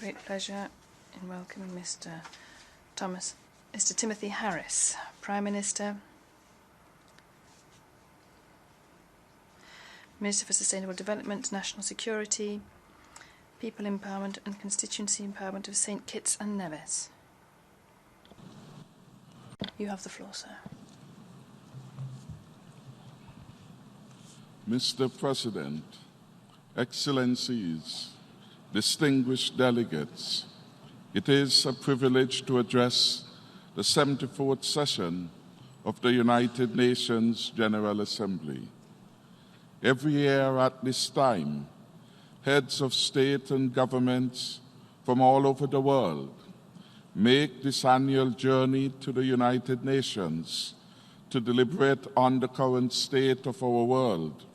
great pleasure in welcoming Mr. Timothy Harris, Prime Minister, Minister for Sustainable Development, National Security, People Empowerment and Constituency Empowerment of St. Kitts and Nevis. You have the floor, sir. Mr. President, Excellencies, distinguished delegates, it is a privilege to address the 74th session of the United Nations General Assembly. Every year at this time, heads of state and governments from all over the world make this annual journey to the United Nations to deliberate on the current state of our world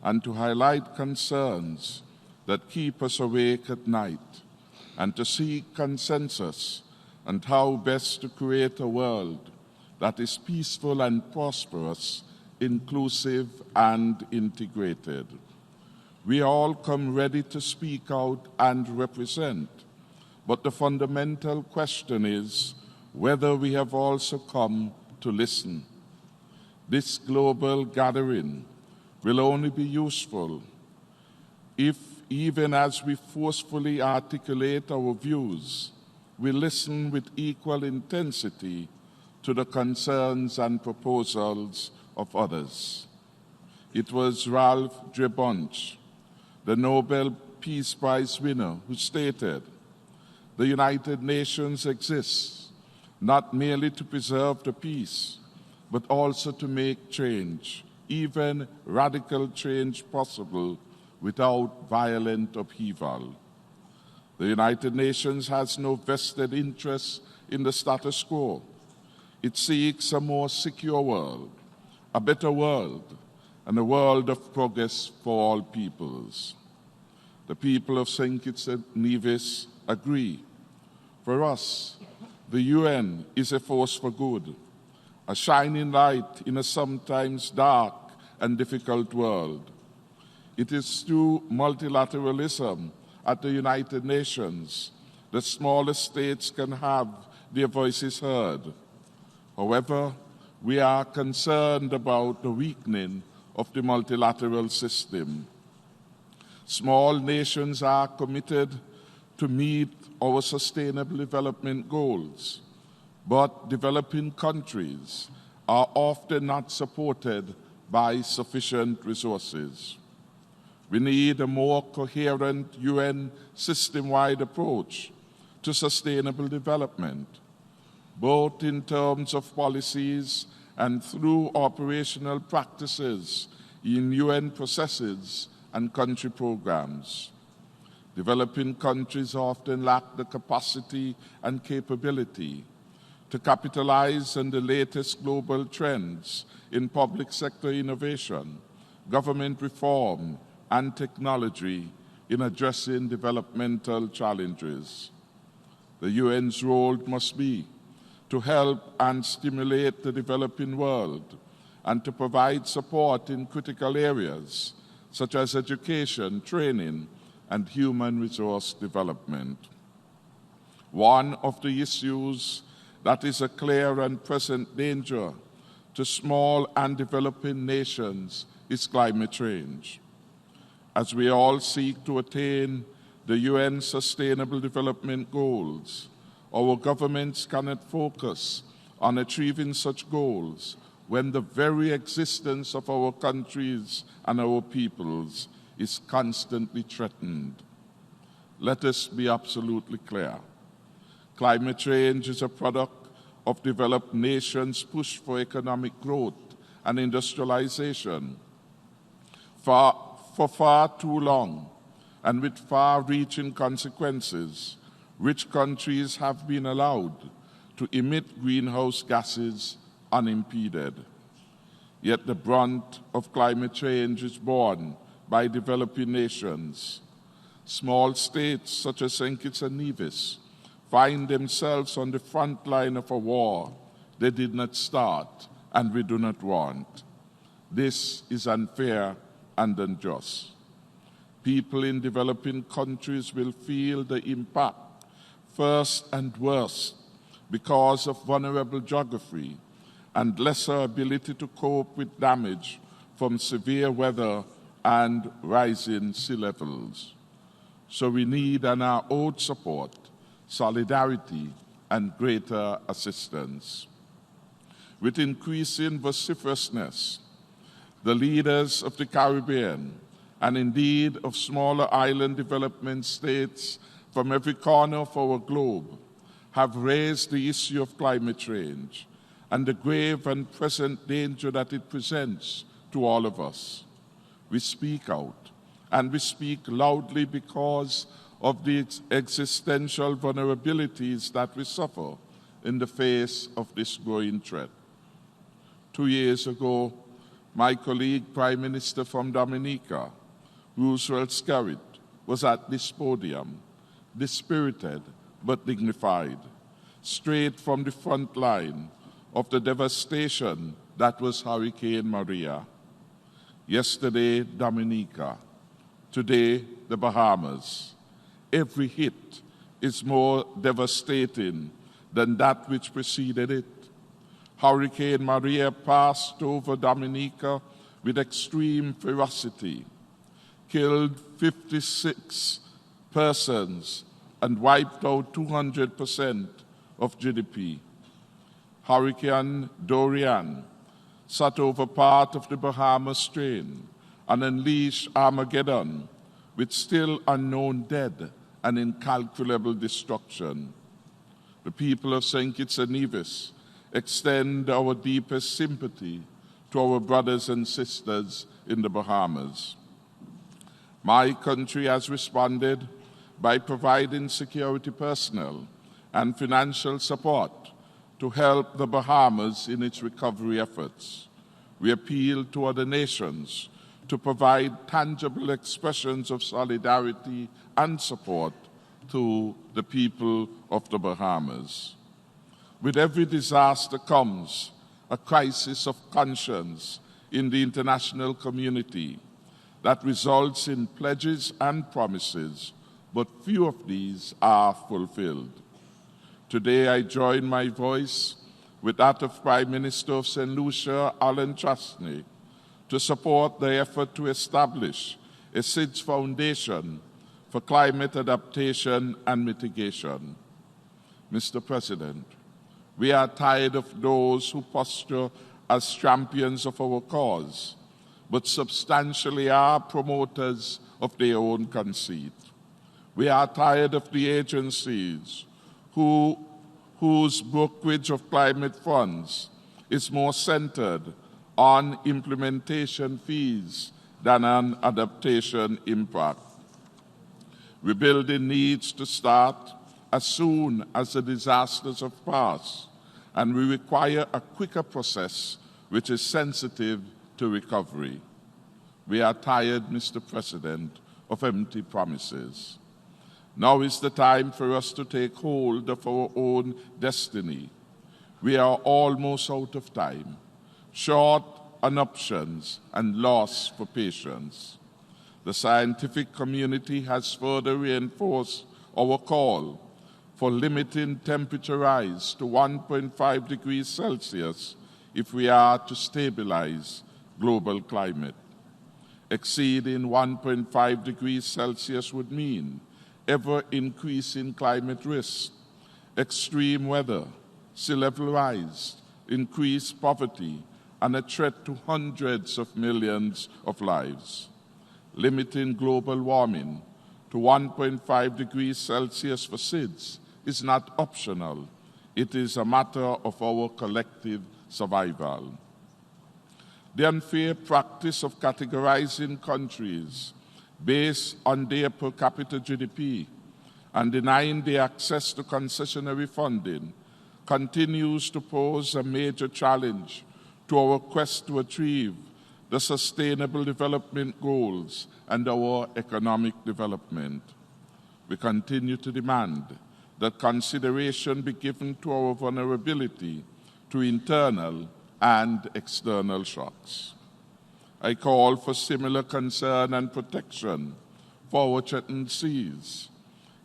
and to highlight concerns that keep us awake at night, and to seek consensus on how best to create a world that is peaceful and prosperous, inclusive and integrated. We all come ready to speak out and represent, but the fundamental question is whether we have also come to listen. This global gathering will only be useful if, even as we forcefully articulate our views, we listen with equal intensity to the concerns and proposals of others. It was Ralph Bunche, the Nobel Peace Prize winner, who stated, "The United Nations exists not merely to preserve the peace, but also to make change, even radical change, possible without violent upheaval." The United Nations has no vested interest in the status quo. It seeks a more secure world, a better world, and a world of progress for all peoples. The people of St. Kitts and Nevis agree. For us, the UN is a force for good, a shining light in a sometimes dark and difficult world. It is through multilateralism at the United Nations that smaller states can have their voices heard. However, we are concerned about the weakening of the multilateral system. Small nations are committed to meet our sustainable development goals, but developing countries are often not supported by sufficient resources. We need a more coherent UN system-wide approach to sustainable development, both in terms of policies and through operational practices in UN processes and country programs. Developing countries often lack the capacity and capability to capitalize on the latest global trends in public sector innovation, government reform, and technology in addressing developmental challenges. The UN's role must be to help and stimulate the developing world and to provide support in critical areas such as education, training, and human resource development. One of the issues that is a clear and present danger to small and developing nations is climate change. As we all seek to attain the UN Sustainable Development Goals, our governments cannot focus on achieving such goals when the very existence of our countries and our peoples is constantly threatened. Let us be absolutely clear. Climate change is a product of developed nations' push for economic growth and industrialization. For far too long, and with far-reaching consequences, rich countries have been allowed to emit greenhouse gases unimpeded. Yet the brunt of climate change is borne by developing nations. Small states such as St. Kitts and Nevis find themselves on the front line of a war they did not start and we do not want. This is unfair and unjust. People in developing countries will feel the impact first and worst because of vulnerable geography and lesser ability to cope with damage from severe weather and rising sea levels. So we need and are owed support, solidarity, and greater assistance. With increasing vociferousness, the leaders of the Caribbean, and indeed of smaller island development states from every corner of our globe, have raised the issue of climate change and the grave and present danger that it presents to all of us. We speak out, and we speak loudly because of the existential vulnerabilities that we suffer in the face of this growing threat. 2 years ago, my colleague, Prime Minister from Dominica, Roosevelt Skerrit, was at this podium, dispirited but dignified, straight from the front line of the devastation that was Hurricane Maria. Yesterday, Dominica. Today, the Bahamas. Every hit is more devastating than that which preceded it. Hurricane Maria passed over Dominica with extreme ferocity, killed 56 persons, and wiped out 200% of GDP. Hurricane Dorian sat over part of the Bahamas Strait and unleashed Armageddon with still unknown dead and incalculable destruction. The people of St. Kitts and Nevis extend our deepest sympathy to our brothers and sisters in the Bahamas. My country has responded by providing security personnel and financial support to help the Bahamas in its recovery efforts. We appeal to other nations to provide tangible expressions of solidarity and support to the people of the Bahamas. With every disaster comes a crisis of conscience in the international community that results in pledges and promises, but few of these are fulfilled. Today I join my voice with that of Prime Minister of St. Lucia, Alan Trustney, to support the effort to establish a SIDS Foundation for climate adaptation and mitigation. Mr. President, we are tired of those who posture as champions of our cause, but substantially are promoters of their own conceit. We are tired of the agencies whose brokerage of climate funds is more centered on implementation fees than on adaptation impact. Rebuilding needs to start as soon as the disasters have passed, and we require a quicker process which is sensitive to recovery. We are tired, Mr. President, of empty promises. Now is the time for us to take hold of our own destiny. We are almost out of time, short on options and lost for patience. The scientific community has further reinforced our call for limiting temperature rise to 1.5 degrees Celsius if we are to stabilize global climate. Exceeding 1.5 degrees Celsius would mean ever-increasing climate risk, extreme weather, sea level rise, increased poverty, and a threat to hundreds of millions of lives. Limiting global warming to 1.5 degrees Celsius for SIDS is not optional. It is a matter of our collective survival. The unfair practice of categorizing countries based on their per capita GDP and denying their access to concessionary funding continues to pose a major challenge to our quest to achieve the Sustainable Development Goals and our economic development. We continue to demand that consideration be given to our vulnerability to internal and external shocks. I call for similar concern and protection for our threatened seas.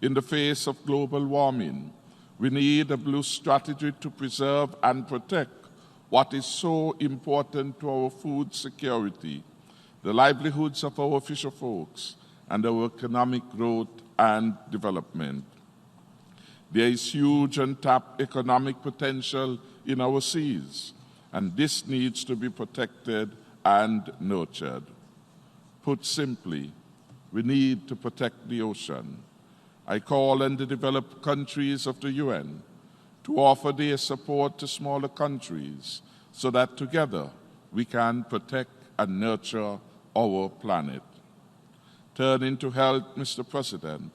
In the face of global warming, we need a blue strategy to preserve and protect what is so important to our food security, the livelihoods of our fisher folks, and our economic growth and development. There is huge untapped economic potential in our seas, and this needs to be protected and nurtured. Put simply, we need to protect the ocean. I call on the developed countries of the UN to offer their support to smaller countries so that together we can protect and nurture our planet. Turning to health, Mr. President,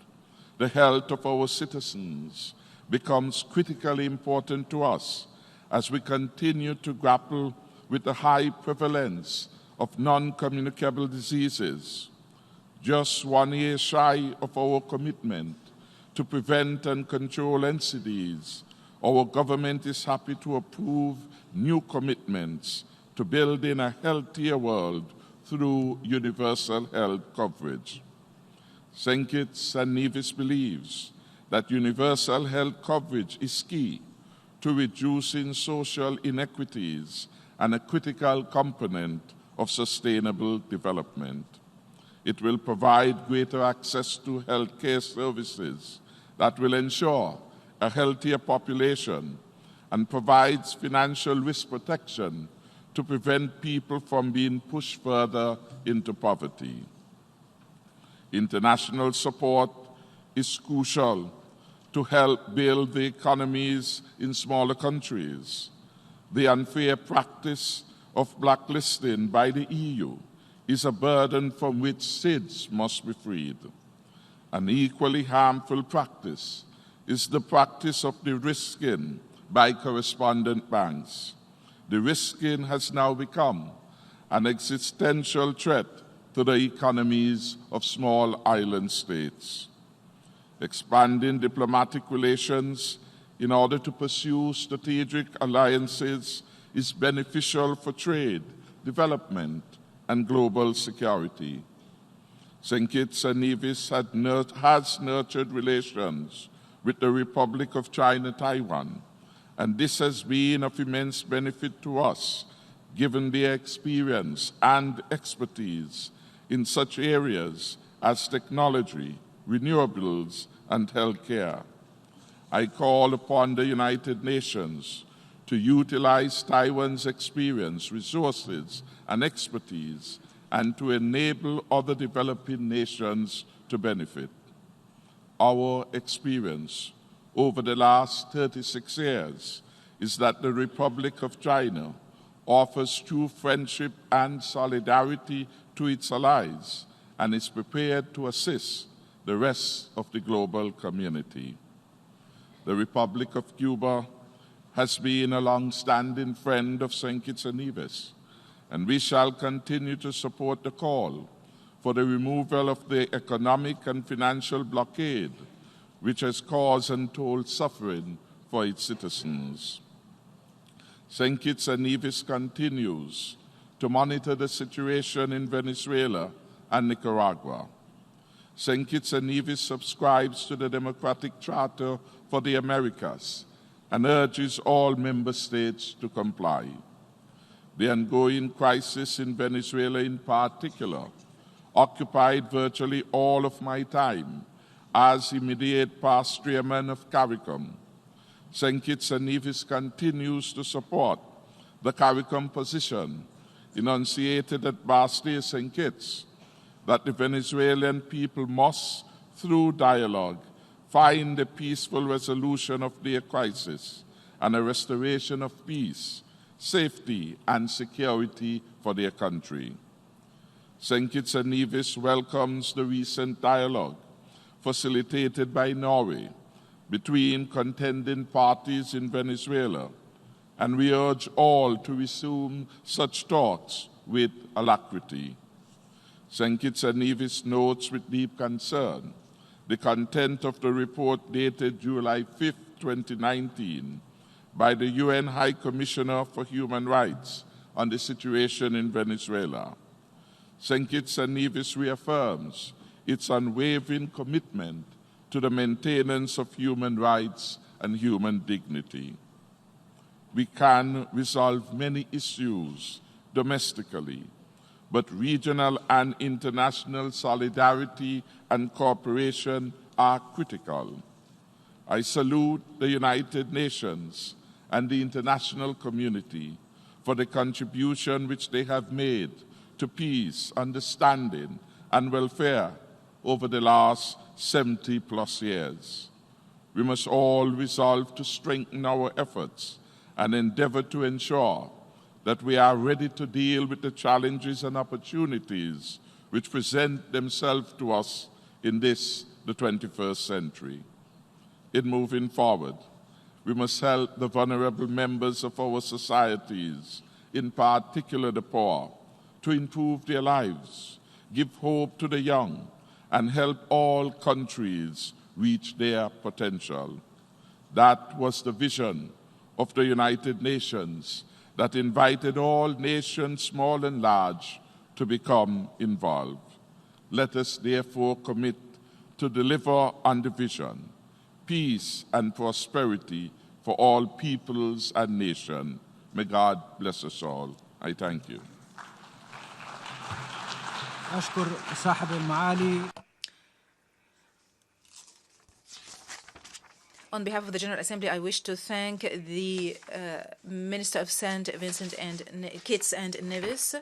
the health of our citizens becomes critically important to us as we continue to grapple with the high prevalence of non-communicable diseases. Just 1 year shy of our commitment to prevent and control NCDs, our government is happy to approve new commitments to building a healthier world through universal health coverage. St. Kitts and Nevis believes that universal health coverage is key to reducing social inequities and a critical component of sustainable development. It will provide greater access to healthcare services that will ensure a healthier population and provides financial risk protection to prevent people from being pushed further into poverty. International support is crucial to help build the economies in smaller countries. The unfair practice of blacklisting by the EU is a burden from which SIDS must be freed. An equally harmful practice is the practice of de-risking by correspondent banks. De-risking has now become an existential threat to the economies of small island states. Expanding diplomatic relations in order to pursue strategic alliances is beneficial for trade, development, and global security. St. Kitts and Nevis has nurtured relations with the Republic of China, Taiwan, and this has been of immense benefit to us, given their experience and expertise in such areas as technology, renewables, and healthcare. I call upon the United Nations to utilize Taiwan's experience, resources, and expertise, and to enable other developing nations to benefit. Our experience over the last 36 years is that the Republic of China offers true friendship and solidarity to its allies and is prepared to assist the rest of the global community. The Republic of Cuba has been a long-standing friend of St. Kitts and Nevis, and we shall continue to support the call for the removal of the economic and financial blockade which has caused untold suffering for its citizens. St. Kitts and Nevis continues to monitor the situation in Venezuela and Nicaragua. St. Kitts and Nevis subscribes to the Democratic Charter for the Americas and urges all member states to comply. The ongoing crisis in Venezuela in particular occupied virtually all of my time as immediate past chairman of CARICOM. St. Kitts and Nevis continues to support the CARICOM position enunciated at Bastille St. Kitts that the Venezuelan people must, through dialogue, find a peaceful resolution of their crisis and a restoration of peace, safety, and security for their country. St. Kitts and Nevis welcomes the recent dialogue facilitated by Norway between contending parties in Venezuela, and we urge all to resume such talks with alacrity. St. Kitts and Nevis notes with deep concern the content of the report dated July 5, 2019, by the UN High Commissioner for Human Rights on the situation in Venezuela. St. Kitts and Nevis reaffirms its unwavering commitment to the maintenance of human rights and human dignity. We can resolve many issues domestically, but regional and international solidarity and cooperation are critical. I salute the United Nations and the international community for the contribution which they have made to peace, understanding, and welfare over the last 70+ years. We must all resolve to strengthen our efforts and endeavor to ensure that we are ready to deal with the challenges and opportunities which present themselves to us in this, the 21st century. In moving forward, we must help the vulnerable members of our societies, in particular the poor, to improve their lives, give hope to the young, and help all countries reach their potential. That was the vision of the United Nations that invited all nations, small and large, to become involved. Let us therefore commit to deliver on the vision, peace and prosperity for all peoples and nations. May God bless us all. I thank you. أشكر صاحب المعالي. On behalf of the General Assembly, I wish to thank the Minister of St. Vincent and Kitts and Nevis.